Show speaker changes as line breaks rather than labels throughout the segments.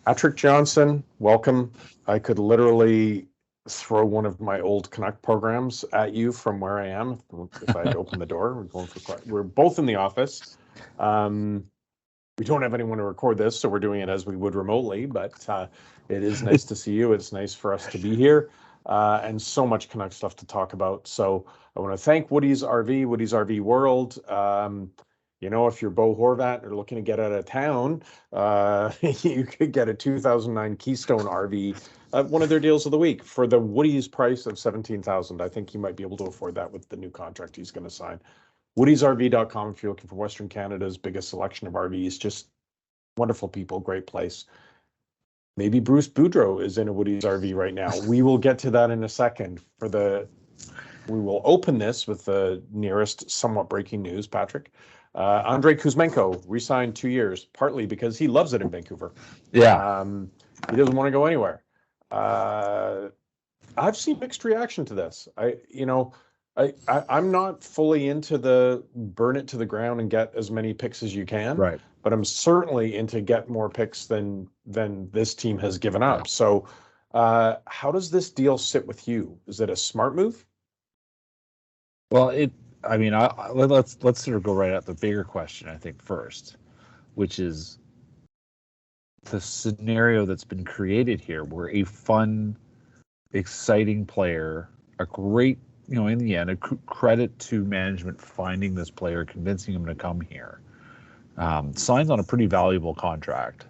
Patrick Johnson, welcome. I could literally throw one of my old Canuck programs at you from where I am if I'd open the door. We're both in the office. We don't have anyone to record this, so we're doing it as we would remotely, but it is nice to see you. It's nice for us to be here, and so much Canuck stuff to talk about. So I want to thank Woody's RV World. If you're Bo Horvat or looking to get out of town, you could get a 2009 Keystone RV, one of their deals of the week, for the Woody's price of $17,000. I think you might be able to afford that with the new contract he's going to sign. Woody'sRV.com if you're looking for Western Canada's biggest selection of RVs. Just wonderful people, great place. Maybe Bruce Boudreau is in a Woody's RV right now. We will get to that in a second. We will open this with the nearest somewhat breaking news, Patrick. Andrei Kuzmenko re-signed 2 years, partly because he loves it in Vancouver.
Yeah.
He doesn't want to go anywhere. I've seen mixed reaction to this. I'm not fully into the burn it to the ground and get as many picks as you can.
Right.
But I'm certainly into get more picks than this team has given up. Yeah. So how does this deal sit with you? Is it a smart move?
Well, let's sort of go right at the bigger question, I think, first, which is the scenario that's been created here, where a fun, exciting player, a great, in the end, a credit to management finding this player, convincing him to come here, signs on a pretty valuable contract.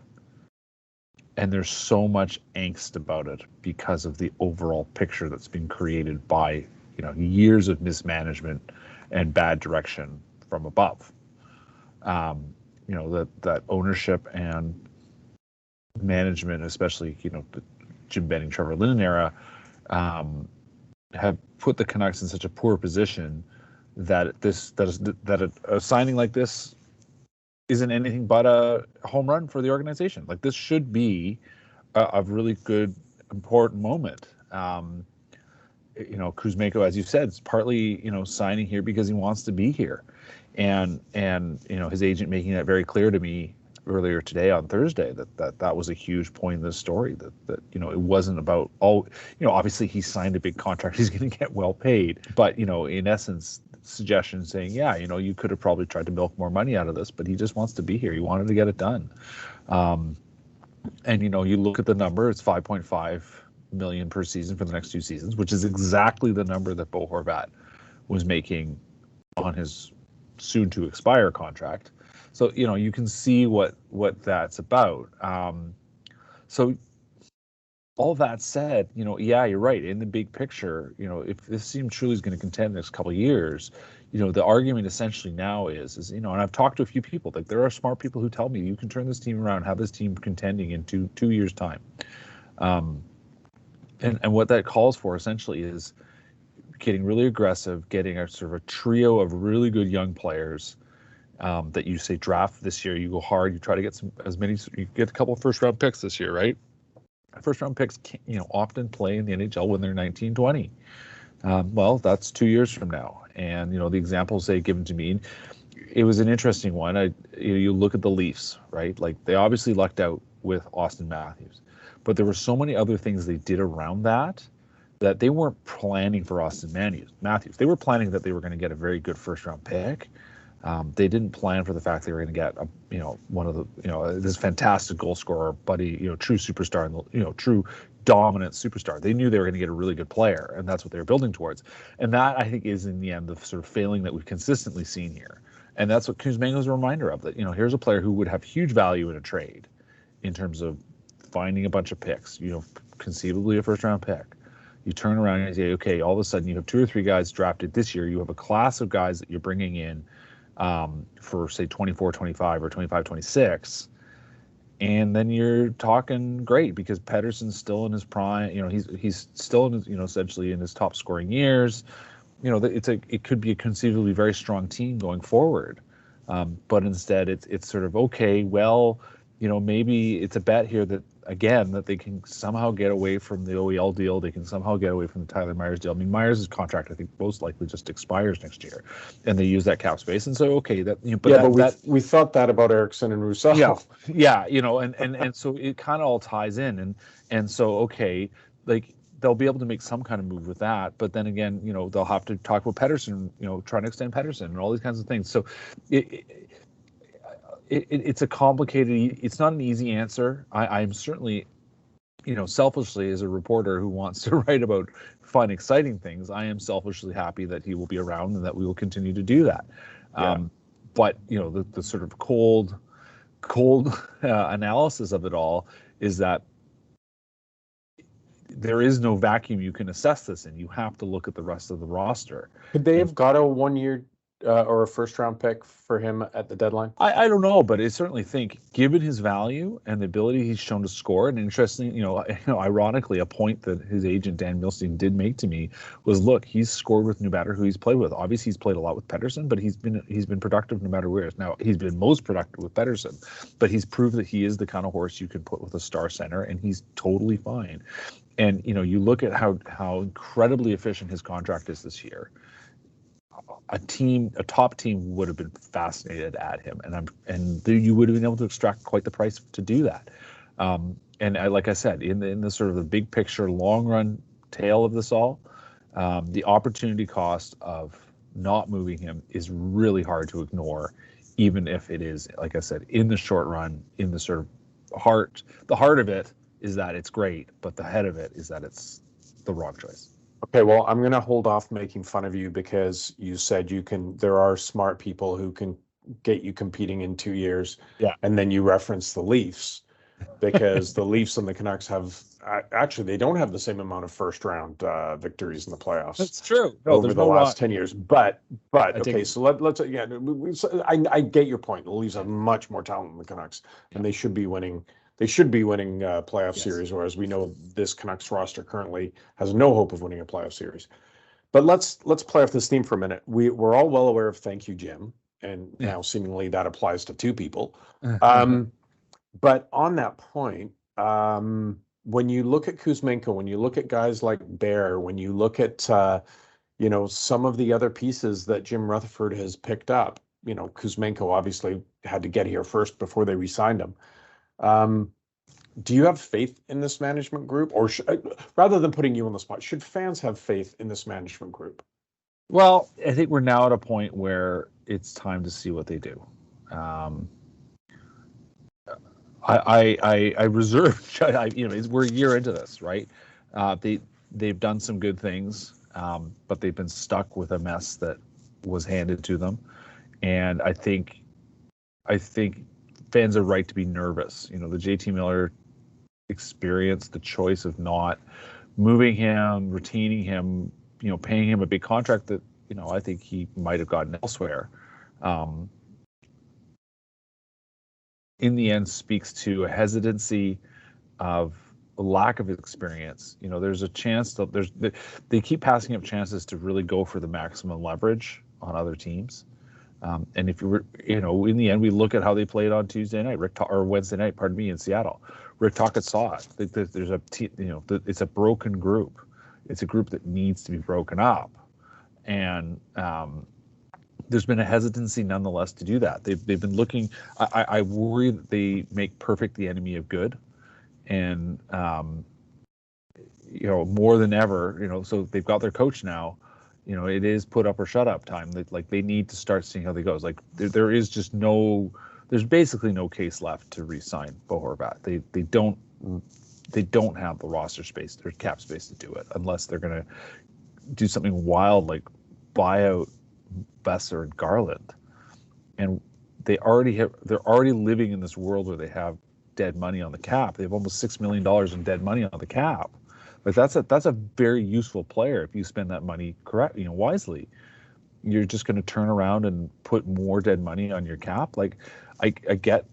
And there's so much angst about it because of the overall picture that's been created by, years of mismanagement and bad direction from above. That ownership and management, especially, the Jim Benning, Trevor Linden era, have put the Canucks in such a poor position that a signing like this isn't anything but a home run for the organization. Like, this should be a really good, important moment. Kuzmenko, as you said, is partly, signing here because he wants to be here. And his agent making that very clear to me earlier today on Thursday that was a huge point in this story, that it wasn't about obviously he signed a big contract, he's going to get well paid, but in essence, suggestion saying, you could have probably tried to milk more money out of this, but he just wants to be here. He wanted to get it done. And you look at the number, it's $5.5 million per season for the next 2 seasons, which is exactly the number that Bo Horvat was making on his soon to expire contract. So, you can see what that's about. So all that said, you're right. In the big picture, if this team truly is going to contend the next couple of years, the argument essentially now is, and I've talked to a few people, like there are smart people who tell me you can turn this team around, have this team contending in two years' time. And what that calls for essentially is getting really aggressive, getting a sort of a trio of really good young players that you say draft this year. You go hard. You try to get you get a couple of first-round picks this year, right? First-round picks, often play in the NHL when they're 19, 20. Well, that's 2 years from now. And, the examples they've given to me, it was an interesting one. You look at the Leafs, right? Like, they obviously lucked out with Austin Matthews. But there were so many other things they did around that they weren't planning for Austin Matthews. They were planning that they were going to get a very good first-round pick. They didn't plan for the fact they were going to get one of the this fantastic goal scorer, buddy, true superstar, and true dominant superstar. They knew they were going to get a really good player, and that's what they were building towards. And that, I think, is in the end the sort of failing that we've consistently seen here. And that's what Kuzmenko is a reminder of, that here's a player who would have huge value in a trade in terms of finding a bunch of picks, conceivably a first-round pick. You turn around and say, okay, all of a sudden you have 2 or 3 guys drafted this year. You have a class of guys that you're bringing in for, say, 24, 25 or 25, 26. And then you're talking great because Pettersson's still in his prime. He's still in his, essentially in his top scoring years. It could be a conceivably very strong team going forward. But instead it's sort of, okay, well, maybe it's a bet here that, again, that they can somehow get away from the OEL deal. They can somehow get away from the Tyler Myers deal. I mean, Myers' contract, I think, most likely just expires next year, and they use that cap space. And so, okay, that
we thought that about Eriksson and Rousseau.
Yeah, and so it kind of all ties in, and so, okay, like, they'll be able to make some kind of move with that, but then again, they'll have to talk about Pettersson, trying to extend Pettersson and all these kinds of things. So it's a complicated. It's not an easy answer. I'm certainly, selfishly, as a reporter who wants to write about fun, exciting things, I am selfishly happy that he will be around and that we will continue to do that.
Yeah.
But the sort of cold analysis of it all is that there is no vacuum you can assess this in. You have to look at the rest of the roster.
Could they have got a 1-year or a first-round pick for him at the deadline?
I don't know, but I certainly think, given his value and the ability he's shown to score, and interesting, ironically, a point that his agent Dan Milstein did make to me was, look, he's scored with no matter who he's played with. Obviously, he's played a lot with Pettersson, but he's been productive no matter where. Now, he's been most productive with Pettersson, but he's proved that he is the kind of horse you can put with a star center, and he's totally fine. And you look at how incredibly efficient his contract is this year. A top team would have been fascinated at him, and you would have been able to extract quite the price to do that. And like I said, in the sort of the big picture, long run tail of this all, the opportunity cost of not moving him is really hard to ignore, even if it is, like I said, in the short run, in the sort of the heart of it is that it's great, but the head of it is that it's the wrong choice.
Okay, well, I'm going to hold off making fun of you because you said there are smart people who can get you competing in 2 years.
Yeah.
And then you reference the Leafs because the Leafs and the Canucks actually, they don't have the same amount of first round victories in the playoffs.
That's true.
Over the last 10 years. But okay, so let's I get your point. The Leafs have much more talent than the Canucks, and they should be winning. They should be winning playoff series, whereas we know this Canucks roster currently has no hope of winning a playoff series. But let's play off this theme for a minute. We're all well aware of thank you, Jim, and now seemingly that applies to 2 people. But on that point, when you look at Kuzmenko, when you look at guys like Bear, when you look at some of the other pieces that Jim Rutherford has picked up, Kuzmenko obviously had to get here first before they re-signed him. Do you have faith in this management group, or rather than putting you on the spot, should fans have faith in this management group?
Well, I think we're now at a point where it's time to see what they do. I reserve. We're a year into this, right? They've done some good things, but they've been stuck with a mess that was handed to them, and I think fans are right to be nervous. The JT Miller experience, the choice of not moving him, retaining him, paying him a big contract that, I think he might have gotten elsewhere, in the end speaks to a hesitancy of a lack of experience. There's a chance that they keep passing up chances to really go for the maximum leverage on other teams. And if you were, in the end, we look at how they played on Wednesday night, in Seattle. Rick Tocchet saw it. There's it's a broken group. It's a group that needs to be broken up, and there's been a hesitancy nonetheless to do that. They've been looking. I worry that they make perfect the enemy of good, and more than ever, so they've got their coach now. It is put up or shut up time. They need to start seeing how they go. There's basically no case left to re-sign Bo Horvat. They don't have the roster space, their cap space to do it, unless they're going to do something wild like buy out Besser and Garland. And they're already living in this world where they have dead money on the cap. They have almost $6 million in dead money on the cap. Like that's a very useful player if you spend that money wisely. You're just going to turn around and put more dead money on your cap. Like I get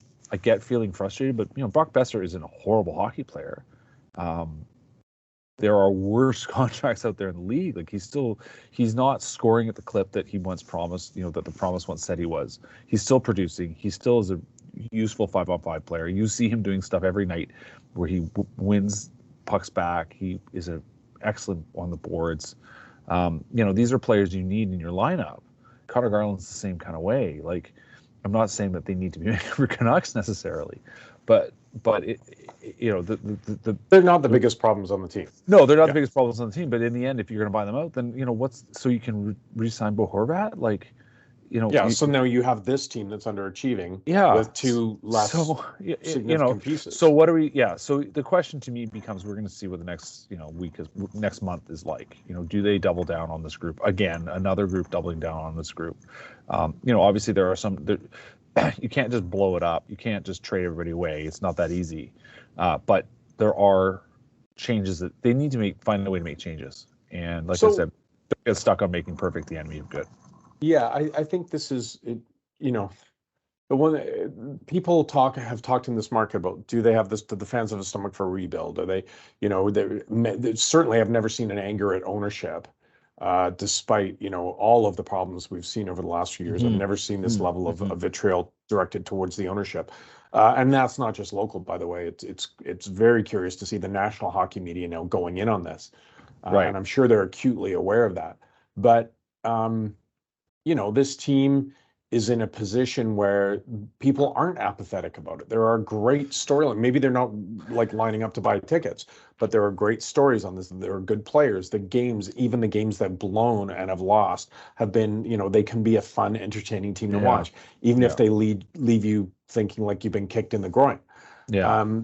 feeling frustrated, but Brock Besser isn't a horrible hockey player. There are worse contracts out there in the league. Like he's not scoring at the clip that he once promised. That the promise once said he was. He's still producing. He still is useful 5-on-5 player. You see him doing stuff every night where he wins pucks back. He is an excellent on the boards. These are players you need in your lineup. Connor Garland's the same kind of way. Like, I'm not saying that they need to be making for Canucks necessarily, but
they're not the biggest problems on the team.
No, they're not the biggest problems on the team. But in the end, if you're going to buy them out, then so you can re-sign Bo Horvat, like.
So now you have this team that's underachieving with two less significant pieces.
So what are we? Yeah. So the question to me becomes: we're going to see what the next next month is like. Do they double down on this group again? Another group doubling down on this group. Obviously there are some. You can't just blow it up. You can't just trade everybody away. It's not that easy. But there are changes that they need to find a way to make changes. And like I said, don't get stuck on making perfect the enemy of good.
Yeah, I think this is, the one people have talked in this market about, do they have this, do the fans have a stomach for a rebuild? Are they, they certainly have never seen an anger at ownership, despite, all of the problems we've seen over the last few years. I've never seen this level of vitriol directed towards the ownership. And that's not just local, by the way. It's very curious to see the national hockey media now going in on this.
Right.
And I'm sure they're acutely aware of that. But, this team is in a position where people aren't apathetic about it. There are great storylines. Maybe they're not like lining up to buy tickets, but there are great stories on this. There are good players. The games, even the games that have blown and have lost, have been, they can be a fun, entertaining team to watch, even if they leave you thinking like you've been kicked in the groin.
Yeah.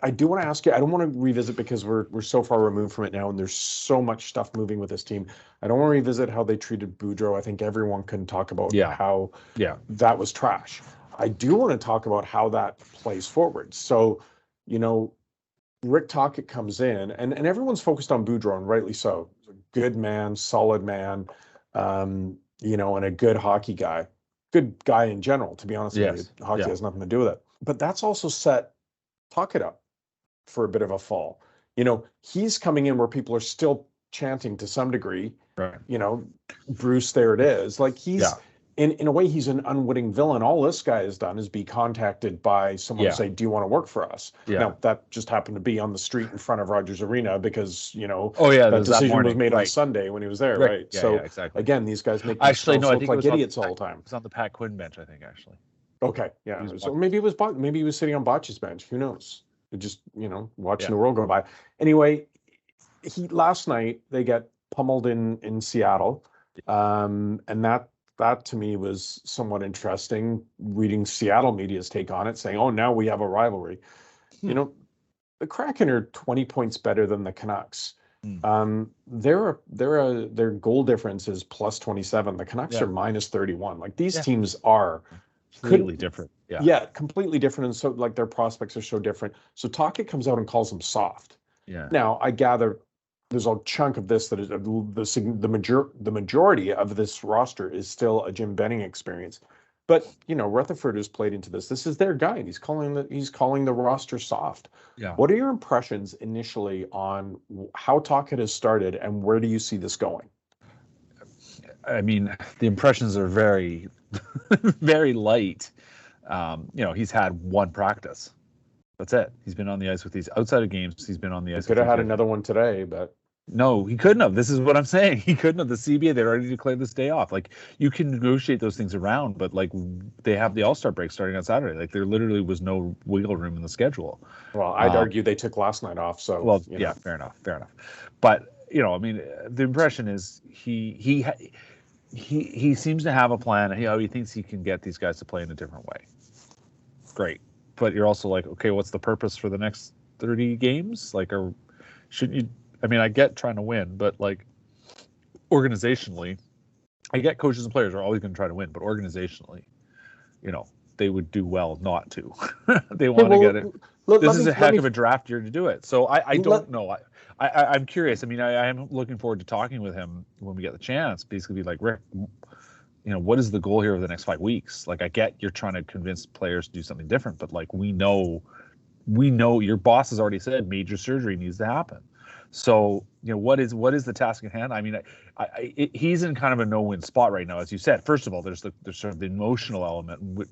I do want to ask you, I don't want to revisit because we're so far removed from it now and there's so much stuff moving with this team. I don't want to revisit how they treated Boudreau. I think everyone can talk about how that was trash. I do want to talk about how that plays forward. So, Rick Tocchet comes in and everyone's focused on Boudreau, and rightly so. He's a good man, solid man, and a good hockey guy. Good guy in general, to be honest with you. Hockey has nothing to do with it. But that's also set Tocchet up for a bit of a fall. He's coming in where people are still chanting to some degree,
right?
Bruce, there it is. Like he's in a way, he's an unwitting villain. All this guy has done is be contacted by someone to say, do you want to work for us? Now that just happened to be on the street in front of Rogers Arena because, that decision was made on Sunday when he was there. Right.
So exactly.
Again, these guys make themselves look like idiots all the time.
It was on the Pat Quinn bench, I think, actually.
Okay, yeah. So maybe he was sitting on Botch's bench. Who knows? Just watching the world go by. Anyway, last night they get pummeled in Seattle, and that to me was somewhat interesting. Reading Seattle media's take on it, saying, "Oh, now we have a rivalry." The Kraken are 20 points better than the Canucks. Their goal difference is plus 27. The Canucks are minus 31. Like these teams are
completely different.
Completely different. And so like their prospects are so different. So Tocchet comes out and calls them soft.
Yeah.
Now I gather there's a chunk of this that is the majority of this roster is still a Jim Benning experience. But Rutherford has played into this. This is their guy. And he's calling the roster soft.
Yeah.
What are your impressions initially on how Tocchet has started and where do you see this going?
I mean, the impressions are very, very light. He's had one practice. That's it. He's been on the ice with these outside of games. He's been on the ice.
He could have had another one today, but
no, he couldn't have. This is what I'm saying. He couldn't have. The CBA, they already declared this day off. Like you can negotiate those things around, but like they have the All-Star break starting on Saturday. Like there literally was no wiggle room in the schedule.
Well, I'd argue they took last night off. So
fair enough. But I mean, the impression is he seems to have a plan. He thinks he can get these guys to play in a different way. Great. But you're also like, okay, what's the purpose for the next 30 games? Like, shouldn't you? I mean, I get trying to win, but like organizationally, I get coaches and players are always going to try to win, but organizationally, they would do well not to. They want to get it. This is a heck of a draft year to do it. So I don't know. I'm curious. I mean, I am looking forward to talking with him when we get the chance. Basically, be like, Rick, what is the goal here over the next 5 weeks? Like, I get you're trying to convince players to do something different, but like we know your boss has already said major surgery needs to happen. So what is the task at hand? I mean, he's in kind of a no-win spot right now, as you said. First of all, there's sort of the emotional element.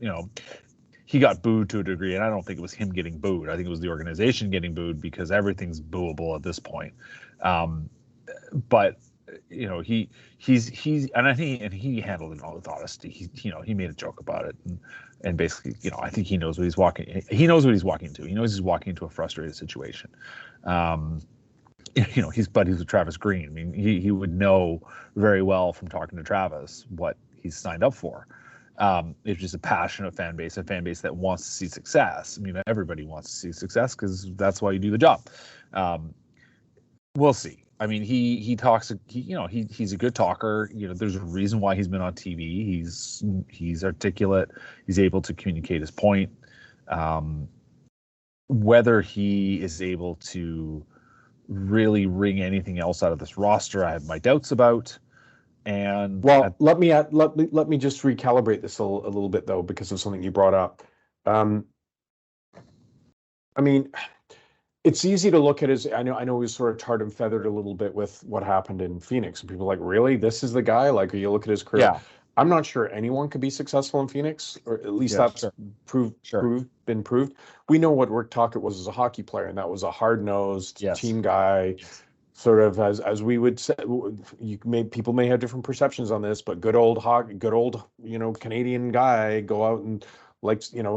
he got booed to a degree, and I don't think it was him getting booed. I think it was the organization getting booed because everything's booable at this point. But he's and I think he handled it all with honesty. He made a joke about it, and basically, I think he knows what he's walking. He knows what he's walking into. He knows he's walking into a frustrated situation. He's buddies with Travis Green. I mean, he would know very well from talking to Travis what he's signed up for. It's just a passionate fan base, a fan base that wants to see success. I mean, everybody wants to see success because that's why you do the job. We'll see. I mean, he talks. He's a good talker. There's a reason why he's been on TV. He's articulate. He's able to communicate his point. Whether he is able to really wring anything else out of this roster, I have my doubts about. And
let me just recalibrate this a little bit though, because of something you brought up. I mean, it's easy to look at as I know he was sort of tarred and feathered a little bit with what happened in Phoenix, and people are like, really, this is the guy? Like, you look at his career.
Yeah.
I'm not sure anyone could be successful in Phoenix, or at least that's been proved. We know what Rick Tocchet was as a hockey player, and that was a hard-nosed team guy. Sort of as we would say, people may have different perceptions on this, but good old Canadian guy, go out and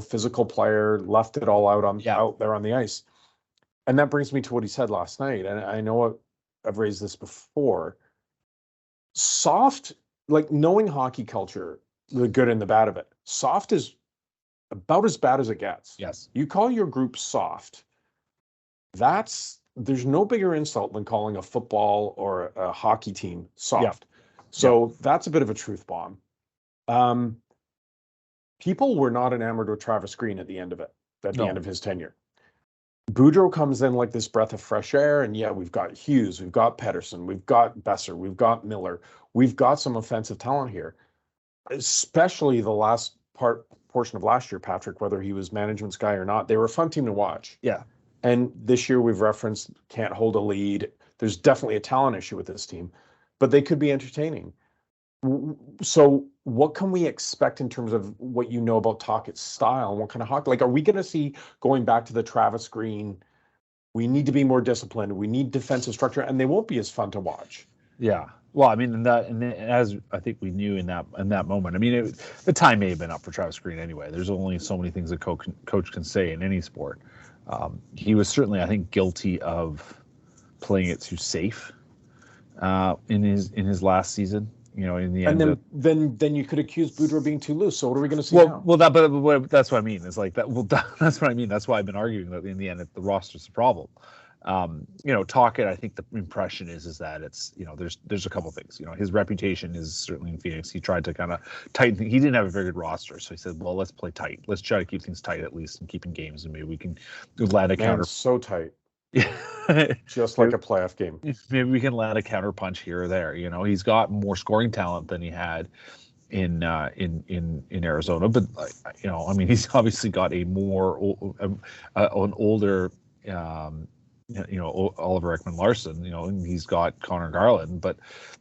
physical player, left it all out there on the ice. And that brings me to what he said last night. And I know I've raised this before. Soft, like knowing hockey culture, the good and the bad of it, soft is about as bad as it gets.
Yes.
You call your group soft, there's no bigger insult than calling a football or a hockey team soft. Yeah. So that's a bit of a truth bomb. People were not enamored with Travis Green at the end of his tenure. Boudreau comes in like this breath of fresh air, and we've got Hughes, we've got Pettersson, we've got Besser, we've got Miller, we've got some offensive talent here, especially the last portion of last year, Patrick, whether he was management's guy or not. They were a fun team to watch.
Yeah.
And this year we've referenced can't hold a lead. There's definitely a talent issue with this team, but they could be entertaining. So what can we expect in terms of what you know about Tocchet's style and what kind of hockey? Like, are we going to see, going back to the Travis Green, we need to be more disciplined, we need defensive structure, and they won't be as fun to watch?
Yeah. Well, I mean, as I think we knew in that moment, I mean, the time may have been up for Travis Green anyway. There's only so many things a coach can say in any sport. He was certainly, I think, guilty of playing it too safe in his last season. In the end,
and then you could accuse Boudreau of being too loose. So what are we going to see now?
Well, but that's what I mean. It's like that. Well, that's what I mean. That's why I've been arguing that in the end, the roster's the problem. Tocchet, I think the impression is that it's there's a couple things. His reputation is certainly in Phoenix. He tried to kind of tighten. He didn't have a very good roster, so he said, "Well, let's play tight. Let's try to keep things tight at least and keeping games, and maybe we can land a counter."
So tight. Just like a playoff game.
Maybe we can land a counter punch here or there. He's got more scoring talent than he had in Arizona, but I mean, he's obviously got an older. Oliver Ekman-Larsson, and he's got Connor Garland, but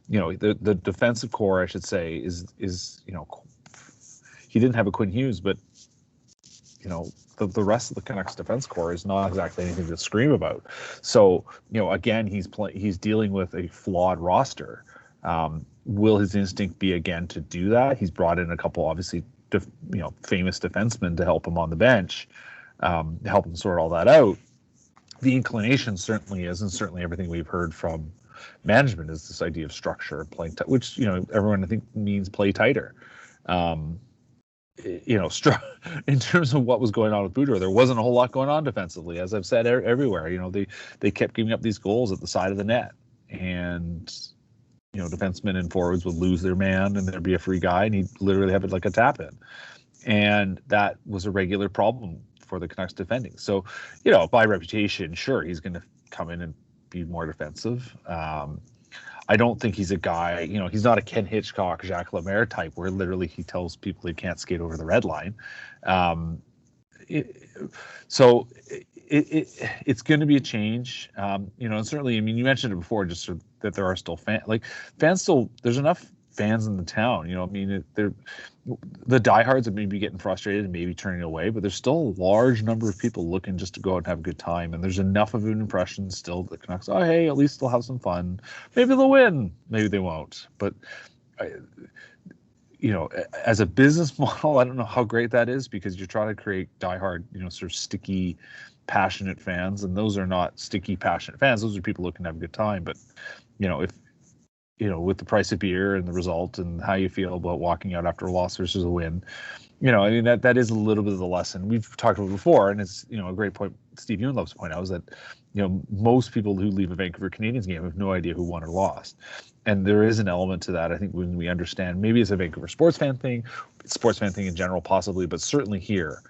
the defensive core, I should say, is he didn't have a Quinn Hughes, but the rest of the Canucks defense core is not exactly anything to scream about. So again, he's dealing with a flawed roster. Will his instinct be again to do that? He's brought in a couple, obviously, famous defensemen to help him on the bench, to help him sort all that out. The inclination certainly is, and certainly everything we've heard from management is this idea of structure, playing which everyone I think means play tighter. In terms of what was going on with Boudreau, there wasn't a whole lot going on defensively, as I've said everywhere. They kept giving up these goals at the side of the net, and defensemen and forwards would lose their man, and there'd be a free guy, and he'd literally have it like a tap in, and that was a regular problem for the Canucks defending. So, by reputation, sure, he's going to come in and be more defensive. I don't think he's a guy, he's not a Ken Hitchcock, Jacques Lemaire type where literally he tells people they can't skate over the red line. It's going to be a change. And certainly, I mean, you mentioned it before, just that there are still fans still, there's enough fans in the town. I mean, they're the diehards that may be getting frustrated and maybe turning away, but there's still a large number of people looking just to go out and have a good time. And there's enough of an impression still that Canucks, oh, hey, at least they'll have some fun. Maybe they'll win. Maybe they won't. But, as a business model, I don't know how great that is, because you're trying to create diehard, sort of sticky, passionate fans. And those are not sticky, passionate fans. Those are people looking to have a good time. But, if with the price of beer and the result and how you feel about walking out after a loss versus a win, I mean, that is a little bit of the lesson we've talked about before. And it's, a great point Steve Ewan loves to point out, is that, most people who leave a Vancouver Canadians game have no idea who won or lost. And there is an element to that, I think, when we understand, maybe it's a Vancouver sports fan thing in general, possibly, but certainly here,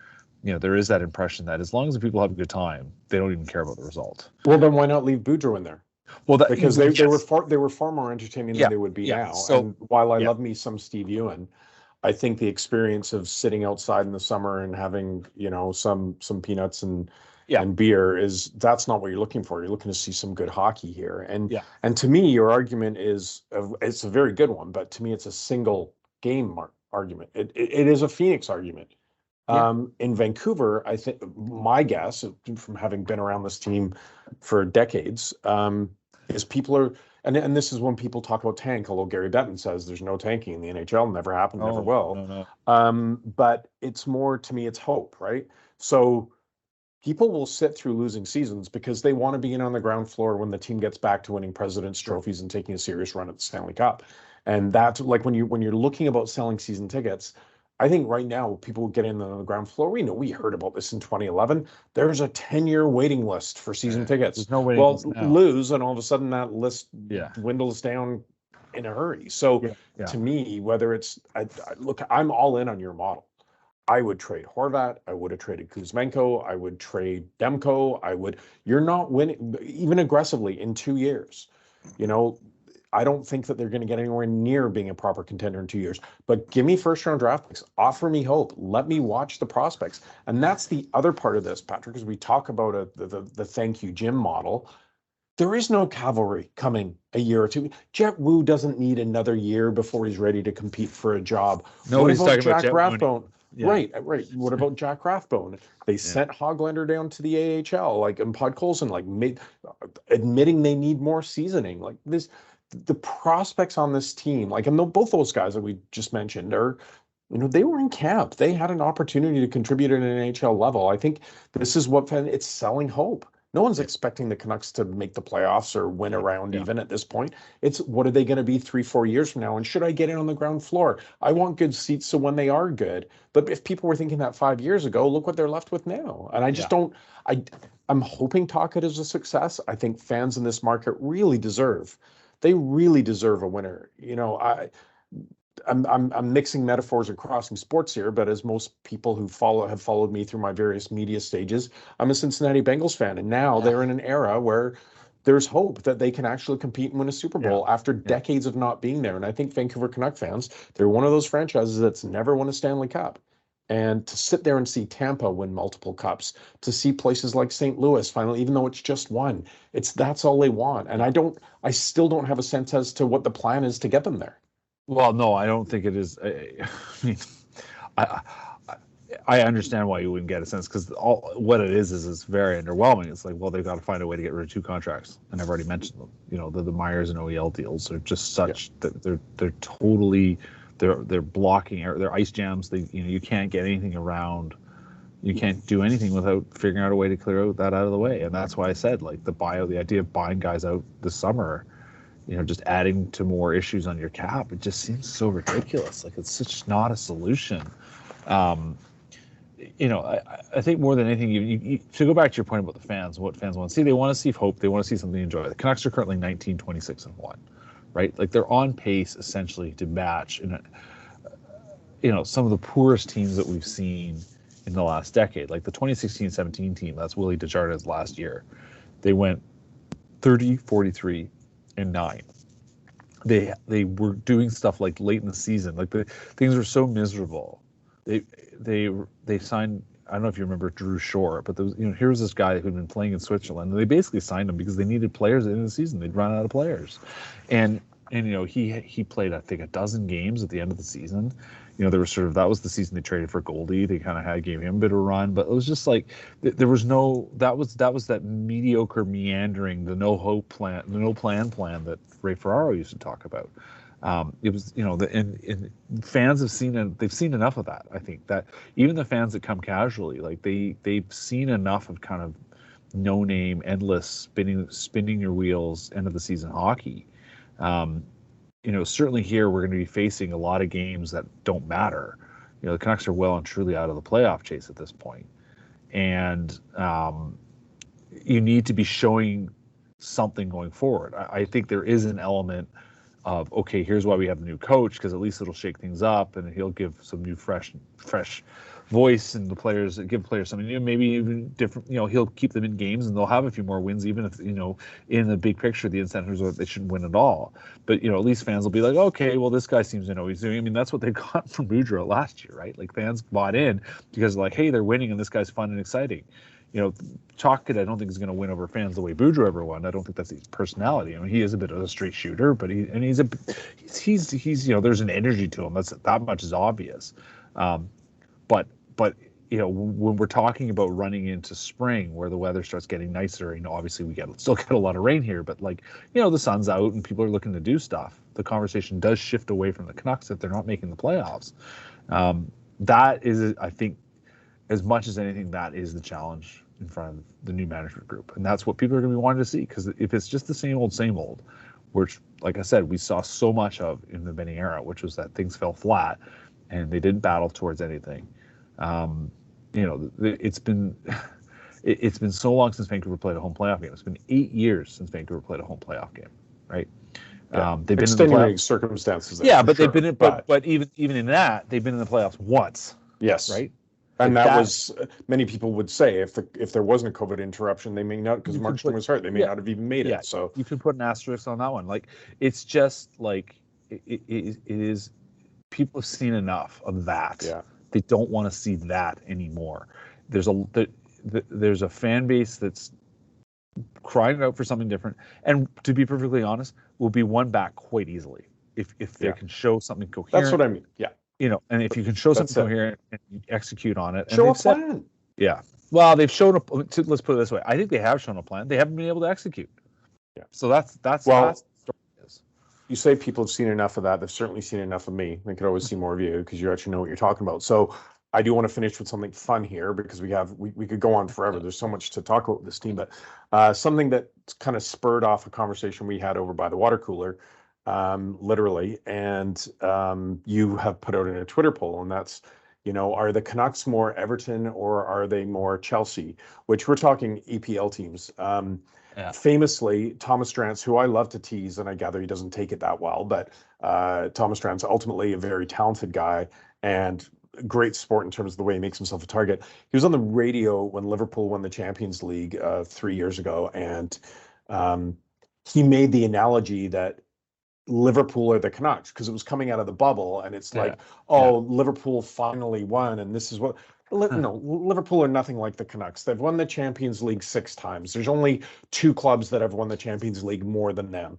there is that impression that as long as the people have a good time, they don't even care about the result.
Well, then why not leave Boudreau in there?
Well,
because they were far more entertaining than they would be now.
So,
and while I love me some Steve Ewan, I think the experience of sitting outside in the summer and having some peanuts and beer that's not what you're looking for. You're looking to see some good hockey here. And to me, your argument it's a very good one, but to me, it's a single game argument. It is a Phoenix argument. In Vancouver, I think my guess, from having been around this team for decades, is people are, and this is when people talk about tank, although Gary Bettman says there's no tanking in the NHL, never happened, never will. No. But it's more, to me, it's hope, right? So people will sit through losing seasons because they want to be in on the ground floor when the team gets back to winning President's trophies and taking a serious run at the Stanley Cup. And that's like when you're looking about selling season tickets, I think right now people get in on the ground floor. We heard about this in 2011. There's a 10-year waiting list for season tickets.
There's no waiting list now.
Lose, and all of a sudden that list dwindles down in a hurry. So to me, whether it's look, I'm all in on your model. I would trade Horvat. I would have traded Kuzmenko. I would trade Demko. You're not winning even aggressively in 2 years. I don't think that they're going to get anywhere near being a proper contender in 2 years. But give me first-round draft picks. Offer me hope. Let me watch the prospects. And that's the other part of this, Patrick, as we talk about the thank you Jim model. There is no cavalry coming a year or two. Jet Wu doesn't need another year before he's ready to compete for a job.
Nobody's talking about Jack
Rathbone. Yeah. Right. What about Jack Rathbone? They sent Hoglander down to the AHL, and Podkolzin, admitting they need more seasoning. Like this. The prospects on this team, and both those guys that we just mentioned are, they were in camp. They had an opportunity to contribute at an NHL level. I think this is it's selling hope. No one's expecting the Canucks to make the playoffs or win a round even at this point. It's what are they going to be 3-4 years from now? And should I get in on the ground floor? I want good seats so when they are good. But if people were thinking that 5 years ago, look what they're left with now. And I just don't. I'm hoping Tocchet is a success. I think fans in this market really deserve. They really deserve a winner. I'm mixing metaphors and crossing sports here, but as most people who have followed me through my various media stages, I'm a Cincinnati Bengals fan, and now they're in an era where there's hope that they can actually compete and win a Super Bowl after decades of not being there. And I think Vancouver Canuck fans, they're one of those franchises that's never won a Stanley Cup. And to sit there and see Tampa win multiple cups, to see places like St. Louis finally, even though it's just one, that's all they want. And I still don't have a sense as to what the plan is to get them there.
Well, no, I don't think it is. I understand why you wouldn't get a sense, because what it is it's very underwhelming. It's like, well, they've got to find a way to get rid of 2 contracts, and I've already mentioned them. The Myers and OEL deals are just such that they're totally. They're blocking their ice jams. You can't get anything around. You can't do anything without figuring out a way to clear that out of the way. And that's why I said, the idea of buying guys out this summer, just adding to more issues on your cap, it just seems so ridiculous. It's such not a solution. I think more than anything, you to go back to your point about the fans, what fans want to see, they want to see hope. They want to see something to enjoy. The Canucks are currently 19, 26, and 1. Right, they're on pace essentially to match, some of the poorest teams that we've seen in the last decade, like the 2016-17 team. That's Willie Desjardins last year. They went 30, 43, and 9. They were doing stuff late in the season, things were so miserable. They signed. I don't know if you remember Drew Shore, but here was this guy who'd been playing in Switzerland, and they basically signed him because they needed players at the end of the season. They'd run out of players, and And he played, I think, a dozen games at the end of the season. There was that was the season they traded for Goldie. They kind of gave him a bit of a run, but it was just like there was no that was that mediocre meandering, the no hope plan, the no plan that Ray Ferraro used to talk about. It was and fans they've seen enough of that. I think that even the fans that come casually, like they've seen enough of kind of no name, endless spinning your wheels, end of the season hockey. Certainly here we're going to be facing a lot of games that don't matter. The Canucks are well and truly out of the playoff chase at this point. And you need to be showing something going forward. I think there is an element of, okay, here's why we have the new coach, because at least it'll shake things up and he'll give some new fresh voice, and give players something new, maybe even different. He'll keep them in games and they'll have a few more wins, even if in the big picture the incentives are they shouldn't win at all. But at least fans will be like, okay, well, this guy seems to know what he's doing. I mean, that's what they got from Boudreau last year, right? Like, fans bought in because like, hey, they're winning and this guy's fun and exciting. Chalkett, I don't think is going to win over fans the way Boudreau ever won. I don't think that's his personality. I mean, he is a bit of a straight shooter, but he's there's an energy to him. That much is obvious. But when we're talking about running into spring where the weather starts getting nicer, obviously we still get a lot of rain here, but the sun's out and people are looking to do stuff. The conversation does shift away from the Canucks if they're not making the playoffs. That is, I think, as much as anything, that is the challenge in front of the new management group. And that's what people are going to be wanting to see, because if it's just the same old, which, like I said, we saw so much of in the Benny era, which was that things fell flat and they didn't battle towards anything. It's been so long since Vancouver played a home playoff game. It's been 8 years since Vancouver played a home playoff game, right?
Yeah.
They've been
extenuating
in the
circumstances.
Yeah, but they've been in, but even in that, they've been in the playoffs once.
Yes.
Right.
And that was, many people would say, if there wasn't a COVID interruption, they may not, because Markstrom was hurt, they may not have even made it. So
you can put an asterisk on that one. Like, it's just like it is. People have seen enough of that.
Yeah.
They don't want to see that anymore. There's a fan base that's crying out for something different, and to be perfectly honest, will be won back quite easily if they can show something coherent.
That's what I mean. Yeah.
And if you can show something coherent and you execute on it,
show a plan.
Yeah. Well, they've shown let's put it this way. I think they have shown a plan. They haven't been able to execute.
Yeah.
So that's
well,
the story is.
You say people have seen enough of that. They've certainly seen enough of me. They could always see more of you because you actually know what you're talking about. So I do want to finish with something fun here, because we could go on forever. There's so much to talk about with this team, but something that kind of spurred off a conversation we had over by the water cooler. Literally, and you have put out in a Twitter poll, and that's, are the Canucks more Everton or are they more Chelsea? Which we're talking EPL teams. Famously, Thomas Drance, who I love to tease, and I gather he doesn't take it that well, but Thomas Drance, ultimately a very talented guy and great sport in terms of the way he makes himself a target. He was on the radio when Liverpool won the Champions League 3 years ago, and he made the analogy that Liverpool or the Canucks, because it was coming out of the bubble, and it's Liverpool finally won, and this is what. No, Liverpool are nothing like the Canucks. They've won the Champions League 6 times. There's only 2 clubs that have won the Champions League more than them.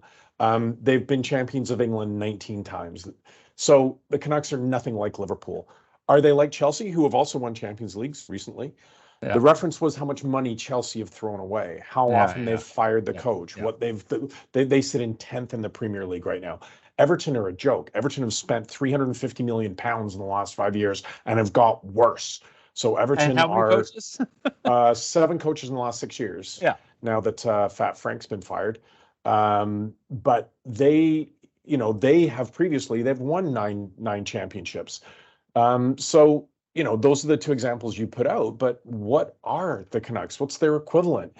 They've been champions of England 19 times. So the Canucks are nothing like Liverpool. Are they like Chelsea, who have also won Champions Leagues recently? Yeah. The reference was how much money Chelsea have thrown away, how often they've fired the coach, what they sit in 10th in the Premier League right now. Everton are a joke. Everton have spent £350 million in the last 5 years and have got worse. So Everton
and how many coaches?
7 coaches in the last 6 years.
Yeah.
Now that Fat Frank's been fired, but they have previously they've won nine championships. So. Those are the 2 examples you put out, but what are the Canucks? What's their equivalent?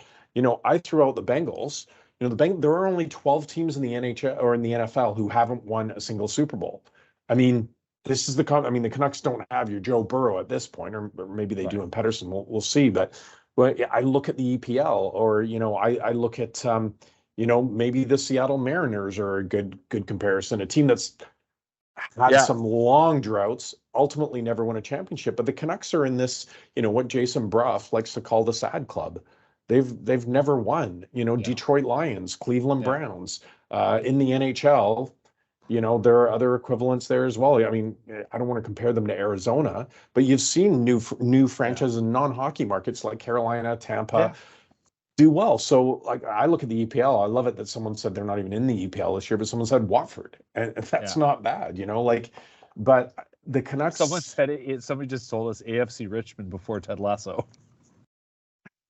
I threw out the Bengals. There are only 12 teams in the NHL or in the NFL who haven't won a single Super Bowl. I mean, the Canucks don't have your Joe Burrow at this point, or maybe they do in Pettersson. We'll see. But I look at the EPL, or I look at maybe the Seattle Mariners are a good comparison. A team that's had some long droughts, ultimately never won a championship. But the Canucks are in this, what Jason Brough likes to call the sad club. They've never won. Detroit Lions, Cleveland Browns, in the NHL. You know, there are other equivalents there as well. I mean, I don't want to compare them to Arizona, but you've seen new
Yeah.
franchises in non-hockey markets like Carolina, Tampa
Yeah.
do well. So, like, I look at the EPL. I love it that someone said they're not even in the EPL this year, but someone said Watford, and that's
Yeah.
not bad, you know. Like, but the
Someone
Canucks,
said it. Somebody just told us AFC Richmond before Ted Lasso.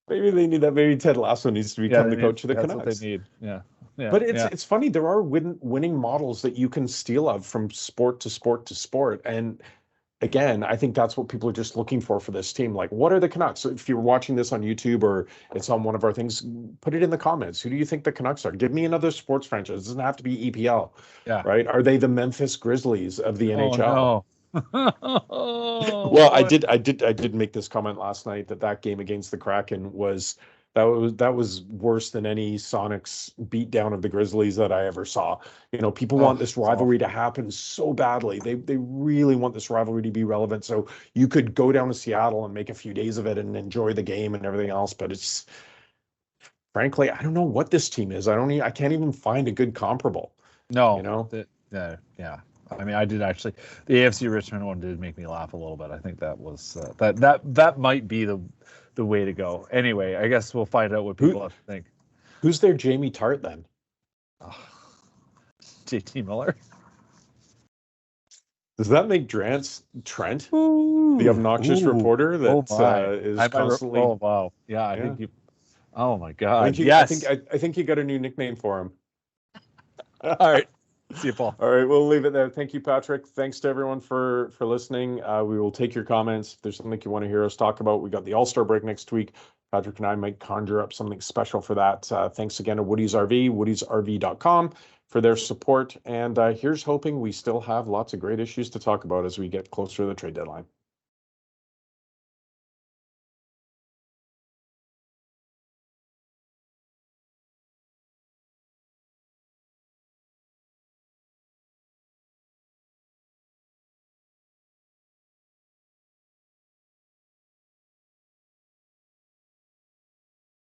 maybe they need that. Maybe Ted Lasso needs to
Yeah,
become the coach of the
that's what they
Canucks.
need. Yeah. Yeah.
But
Yeah.
it's funny. There are winning models that you can steal of from sport to sport to sport, and again, I think that's what people are just looking for this team. Like, what are the Canucks? So if you're watching this on YouTube or it's on one of our things, put it in the comments. Who do you think the Canucks are? Give me another sports franchise. It doesn't have to be EPL,
Yeah.
right? Are they the Memphis Grizzlies of the
Oh
NHL?
no.
Well,
Oh,
I did make this comment last night that game against the Kraken was worse than any Sonics beatdown of the Grizzlies that I ever saw. You know, people want this
it's awful.
rivalry to happen so badly. They really want this rivalry to be relevant. So you could go down to Seattle and make a few days of it and enjoy the game and everything else. But it's frankly, I don't know what this team is. I can't even find a good comparable. You
No,
know?
yeah. I mean, I did actually. The AFC Richmond one did make me laugh a little bit. I think that was that might be the way to go. Anyway, I guess we'll find out what people
Who
have to think.
who's their Jamie Tart then?
Oh, JT Miller.
Does that make Trent
Ooh,
the obnoxious
ooh,
reporter
oh
that
my!
is constantly?
Oh wow! Yeah, I
Yeah,
think you. Oh my
I
God!
think
Yes.
I think you got a new nickname for him.
All right. See you, Paul.
All right, we'll leave it there. Thank you, Patrick. Thanks to everyone for listening. We will take your comments. If there's something you want to hear us talk about, we got the All-Star break next week. Patrick and I might conjure up something special for that. Thanks again to Woody's RV, woodysrv.com for their support. And here's hoping we still have lots of great issues to talk about as we get closer to the trade deadline.